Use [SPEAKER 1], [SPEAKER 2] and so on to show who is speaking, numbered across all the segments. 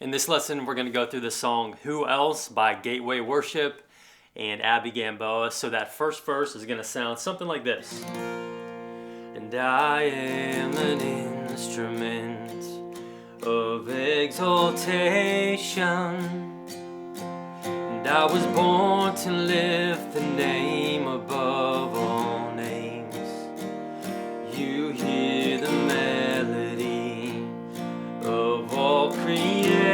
[SPEAKER 1] In this lesson, we're going to go through the song Who Else by Gateway Worship and Abbie Gamboa. So that first verse is going to sound something like this. And I am an instrument of exaltation, and I was born to lift the name above all names. You hear the melody of all creation,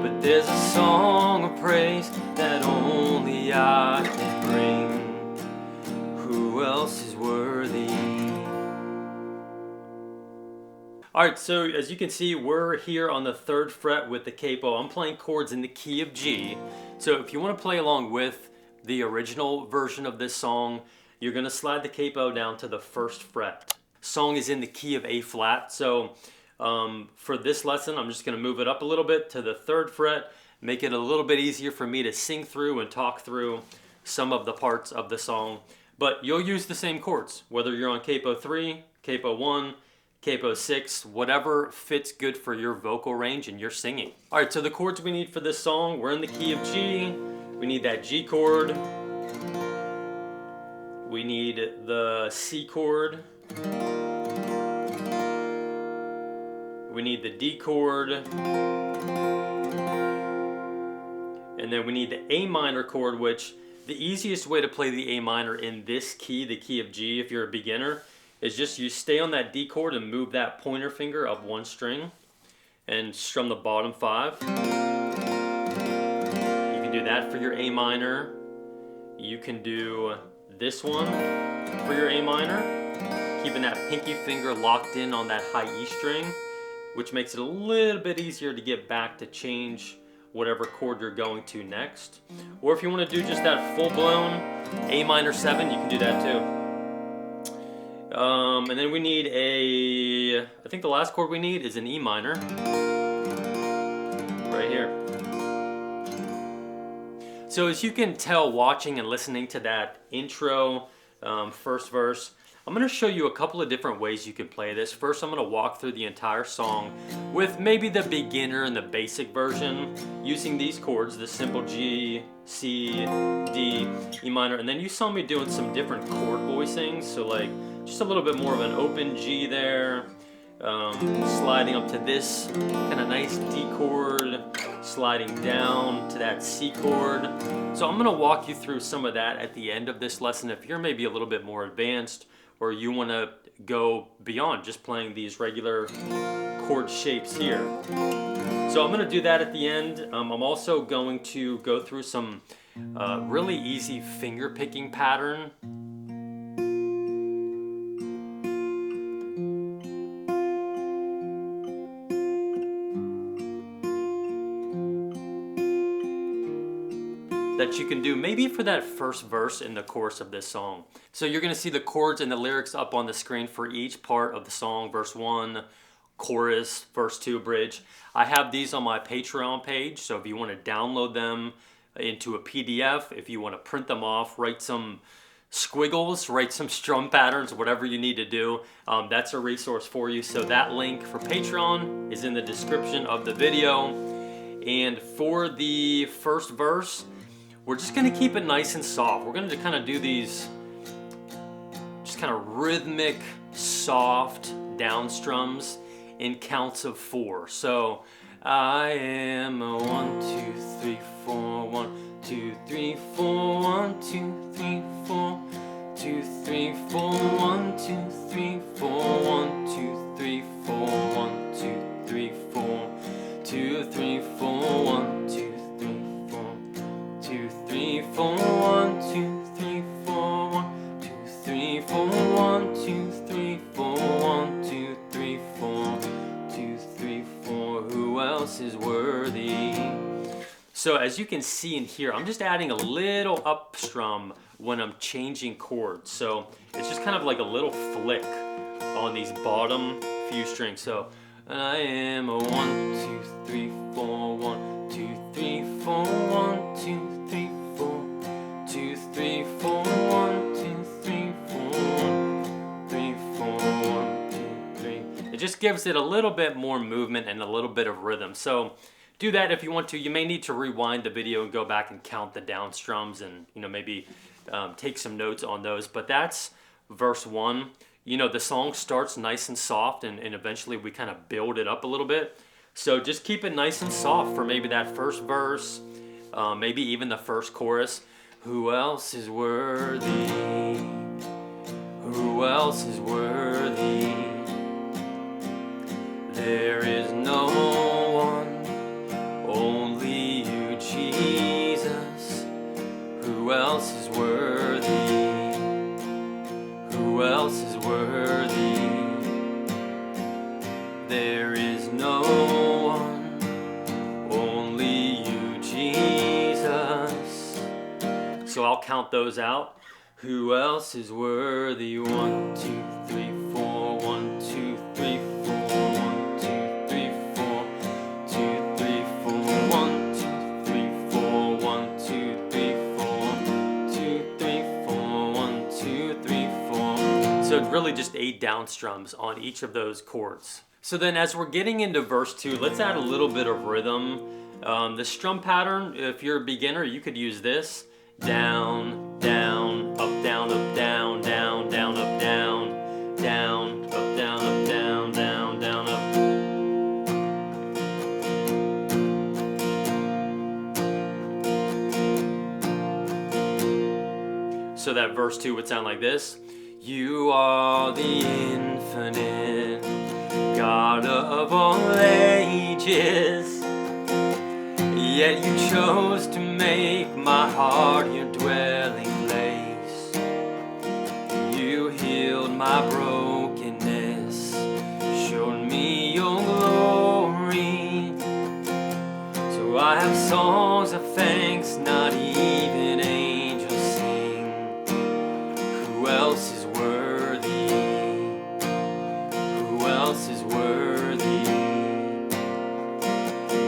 [SPEAKER 1] but there's a song of praise that only I can bring. Who else is worthy? Alright, so as you can see, we're here on the 3rd fret with the capo. I'm playing chords in the key of G. So if you want to play along with the original version of this song, you're going to slide the capo down to the 1st fret. Song is in the key of A flat. So for this lesson, I'm just going to move it up a little bit to the 3rd fret, make it a little bit easier for me to sing through and talk through some of the parts of the song. But you'll use the same chords, whether you're on capo 3, capo 1, capo 6, whatever fits good for your vocal range and your singing. Alright, so the chords we need for this song, we're in the key of G. We need that G chord. We need the C chord. We need the D chord. And then we need the A minor chord, which the easiest way to play the A minor in this key, the key of G, if you're a beginner, is just you stay on that D chord and move that pointer finger up one string and strum the bottom 5. You can do that for your A minor. You can do this one for your A minor, keeping that pinky finger locked in on that high E string, which makes it a little bit easier to get back to change whatever chord you're going to next. Or if you want to do just that full-blown A minor 7, you can do that too. And then we need I think the last chord we need is an E minor, right here. So as you can tell watching and listening to that intro first verse, I'm going to show you a couple of different ways you can play this. First, I'm going to walk through the entire song with maybe the beginner and the basic version using these chords, the simple G, C, D, E minor, and then you saw me doing some different chord voicings, so like just a little bit more of an open G there, sliding up to this kind of nice D chord, sliding down to that C chord. So I'm going to walk you through some of that at the end of this lesson if you're maybe a little bit more advanced or you want to go beyond just playing these regular chord shapes here. So I'm going to do that at the end. I'm also going to go through some really easy finger picking pattern. That you can do maybe for that first verse in the chorus of this song. So you're going to see the chords and the lyrics up on the screen for each part of the song. Verse 1, chorus, verse 2, bridge. I have these on my Patreon page, so if you want to download them into a PDF, if you want to print them off, write some squiggles, write some strum patterns, whatever you need to do, that's a resource for you. So that link for Patreon is in the description of the video. And for the first verse, we're just going to keep it nice and soft. We're going to kind of do these just kind of rhythmic, soft down strums in counts of 4. So I am a 1, 2, 3, 4, 1, 2, 3, 4, 1, 2, 3, 4, 2, 3, 4, 1, 2, 3, 4, 1, 2, 3, 4, 1, 2, 3, 4, 2, 3, 4, 1, 2, 2, 3, 4, 1, 2, 3, 4, 1, 2, 3, 4, 1, 2, 3, 4, 1, 2, 3, 4, 2, 3, 4. Who else is worthy? So as you can see in here, I'm just adding a little up strum when I'm changing chords. So it's just kind of like a little flick on these bottom few strings. So I am a 1, 2, 3, 4, 1, 2, 3, 4, 1, 2, 3, 4, 2, 3, 4, 1, 2, 3, 4, 1, 3, 4, 1, 2, 3. It just gives gives it a little bit more movement and a little bit of rhythm. So do that if you want to. You may need to rewind the video and go back and count the down strums and, you know, maybe take some notes on those. But that's verse 1. You know, the song starts nice and soft, and eventually we kind of build it up a little bit. So just keep it nice and soft for maybe that first verse, maybe even the first chorus. Who else is worthy? Who else is worthy? There is no one, only you, Jesus. Who else is worthy? Who else is worthy? There is no one, only you, Jesus. So I'll count those out. Who else is worthy? 1, 2, 3, 4. 1, 2, 3, 4. 1, 2, 3, 4. 2, 3, 4. 1, 2, 3, 4. 1, 2, 3, 4. 2, 3, 4. 1, 2, 3, 4. So it's really just 8 down strums on each of those chords. So then as we're getting into verse 2, let's add a little bit of rhythm. The strum pattern, if you're a beginner, you could use this. Down, down, up, down, up, down, down, down, up, down, down, up, down, up, down, down, down, up. So that verse 2 would sound like this. You are the infinite God of all ages, yet you chose to make my heart your dwelling place. You healed my brokenness, showed me your glory. So I have songs of thanks, not even angels sing. Who else is worthy? Who else is worthy?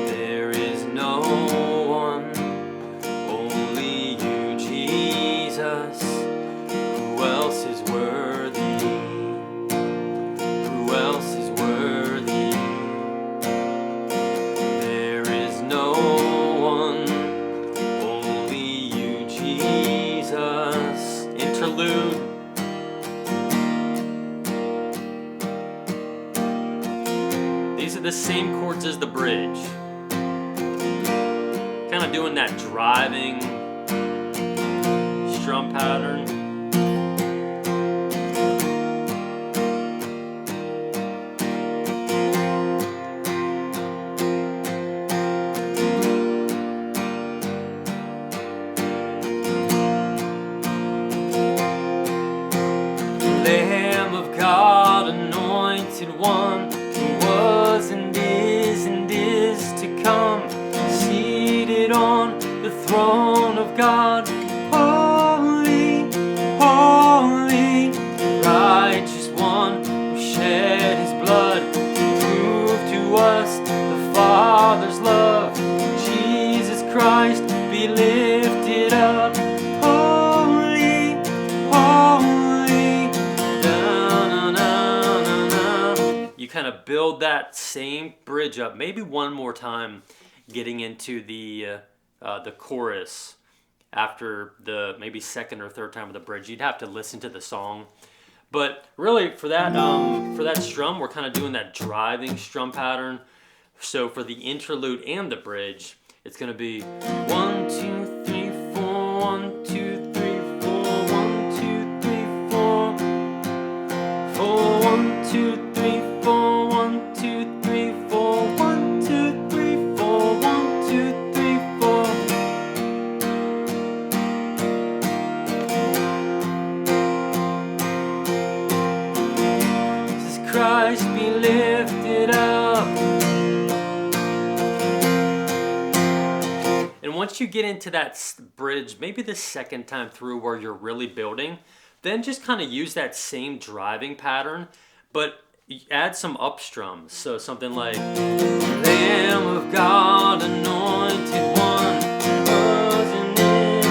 [SPEAKER 1] There is no one, only you, Jesus. Who else is worthy? Who else is worthy? There is no one, only you, Jesus. Interlude. These are the same chords as the bridge. Kind of doing that driving strum pattern. Lamb of God, anointed one, who was and is to come, seated on the throne of God. Holy, holy, righteous one, who shed his blood to prove to us the Father's love. Jesus Christ, be lifted up. Holy, holy, da-na-na-na-na. You kind of build that same bridge up, maybe one more time, getting into the chorus after the maybe second or third time of the bridge. You'd have to listen to the song, but really for that strum, we're kind of doing that driving strum pattern. So for the interlude and the bridge, it's going to be 1, 2, 3, 4, 1, 2, 3, 4, 1, 2, 3, 4, 4, 1, 2, 3, 4, 1, 2, 3, 4, 1, 2, 3, 4, 1, 2, 3, 4. Jesus Christ, be lifted up. And once you get into that bridge, maybe the second time through where you're really building, then just kind of use that same driving pattern, but add some up strums. So something like Lamb of God, anointed one, was and is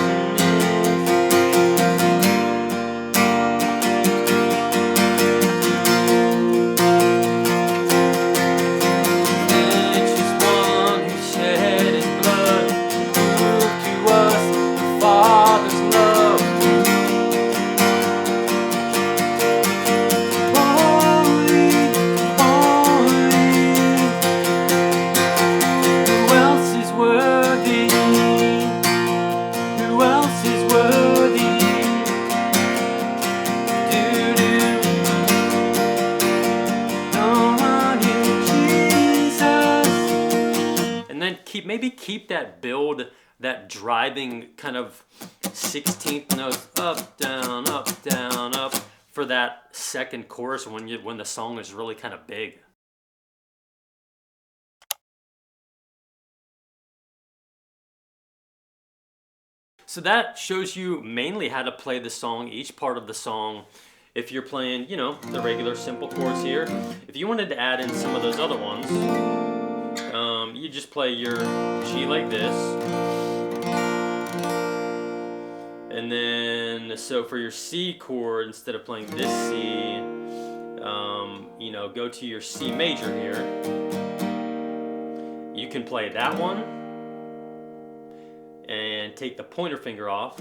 [SPEAKER 1] and maybe keep that build, that driving kind of 16th notes, up, down, up, for that second chorus when the song is really kind of big. So that shows you mainly how to play the song, each part of the song. If you're playing, you know, the regular simple chords here. If you wanted to add in some of those other ones, you just play your G like this. And then, so for your C chord, instead of playing this C, you know, go to your C major here. You can play that one and take the pointer finger off.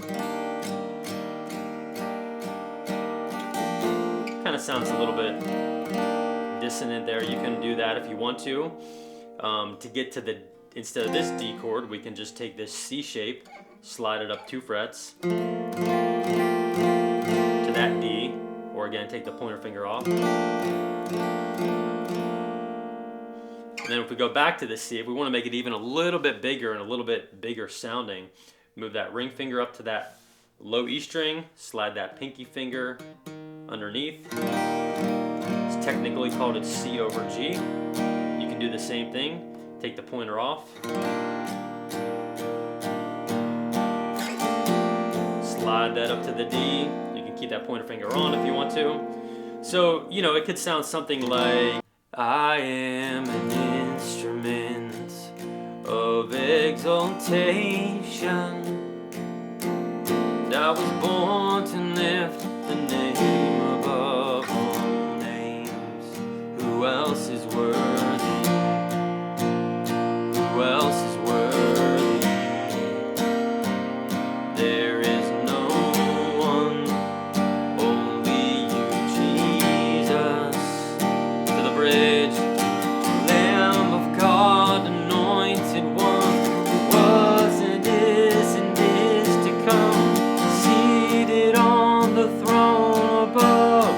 [SPEAKER 1] Kind of sounds a little bit dissonant there. You can do that if you want to. To get to the, instead of this D chord, we can just take this C shape, slide it up 2 frets to that D, or again, take the pointer finger off. And then if we go back to the C, if we want to make it even a little bit bigger and a little bit bigger sounding, move that ring finger up to that low E string, slide that pinky finger underneath. It's technically called a C over G. You can do the same thing. Take the pointer off. Slide that up to the D. You can keep that pointer finger on if you want to. So, you know, it could sound something like, I am an instrument of exaltation, and I was born to lift the name above all names. Who else is worthy? Who else is worthy? There is no one, only you, Jesus. To the bridge, Lamb of God, anointed one, was and is to come, seated on the throne above.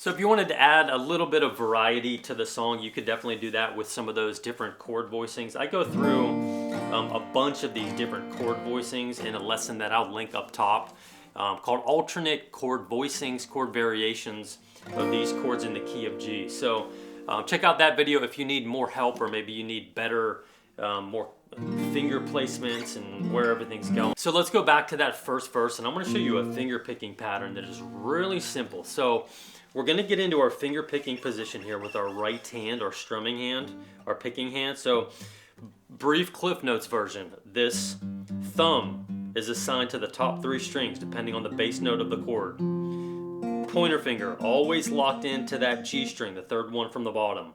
[SPEAKER 1] So if you wanted to add a little bit of variety to the song, you could definitely do that with some of those different chord voicings. I go through a bunch of these different chord voicings in a lesson that I'll link up top called Alternate Chord Voicings, Chord Variations of these chords in the key of G. So check out that video if you need more help, or maybe you need better, more finger placements and where everything's going. So let's go back to that first verse, and I'm going to show you a finger picking pattern that is really simple. So we're going to get into our finger picking position here with our right hand, our strumming hand, our picking hand. So brief Cliff Notes version. This thumb is assigned to the top 3 strings depending on the bass note of the chord. Pointer finger always locked into that G string, the 3rd one from the bottom.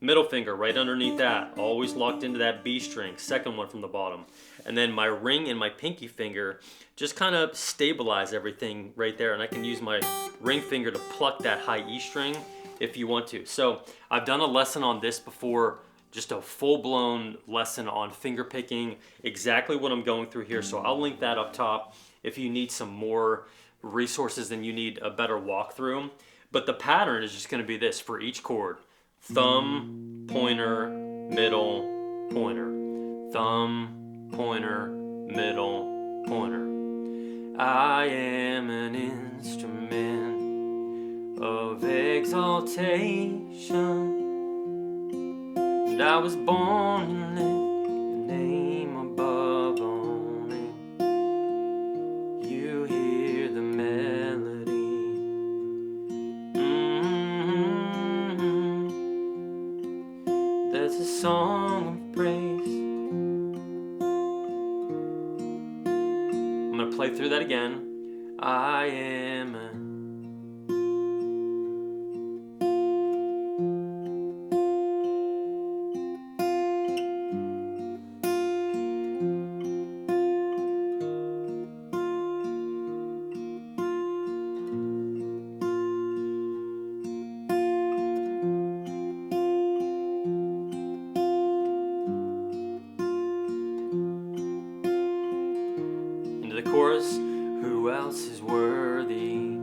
[SPEAKER 1] Middle finger right underneath that, always locked into that B string, 2nd one from the bottom. And then my ring and my pinky finger just kind of stabilize everything right there. And I can use my ring finger to pluck that high E string if you want to. So I've done a lesson on this before, just a full-blown lesson on finger picking, exactly what I'm going through here. So I'll link that up top if you need some more resources and you need a better walkthrough. But the pattern is just going to be this for each chord. Thumb, pointer, middle, pointer. Thumb, pointer, middle, pointer. I am an instrument of exaltation, and I was born to lift the name above all names. You hear the melody. That's a song of praise. I'm going to play through that again. I am a into the chorus. Who else is worthy?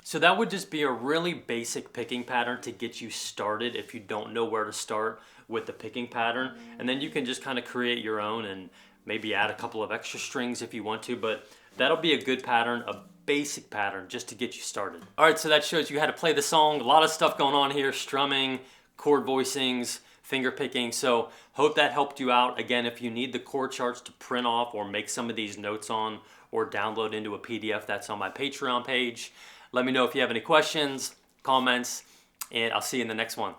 [SPEAKER 1] So that would just be a really basic picking pattern to get you started if you don't know where to start with the picking pattern. And then you can just kind of create your own and maybe add a couple of extra strings if you want to, but that'll be a good pattern, a basic pattern just to get you started. All right, so that shows you how to play the song. A lot of stuff going on here, strumming, chord voicings, finger picking. So hope that helped you out. Again, if you need the chord charts to print off or make some of these notes on or download into a PDF, that's on my Patreon page. Let me know if you have any questions, comments, and I'll see you in the next one.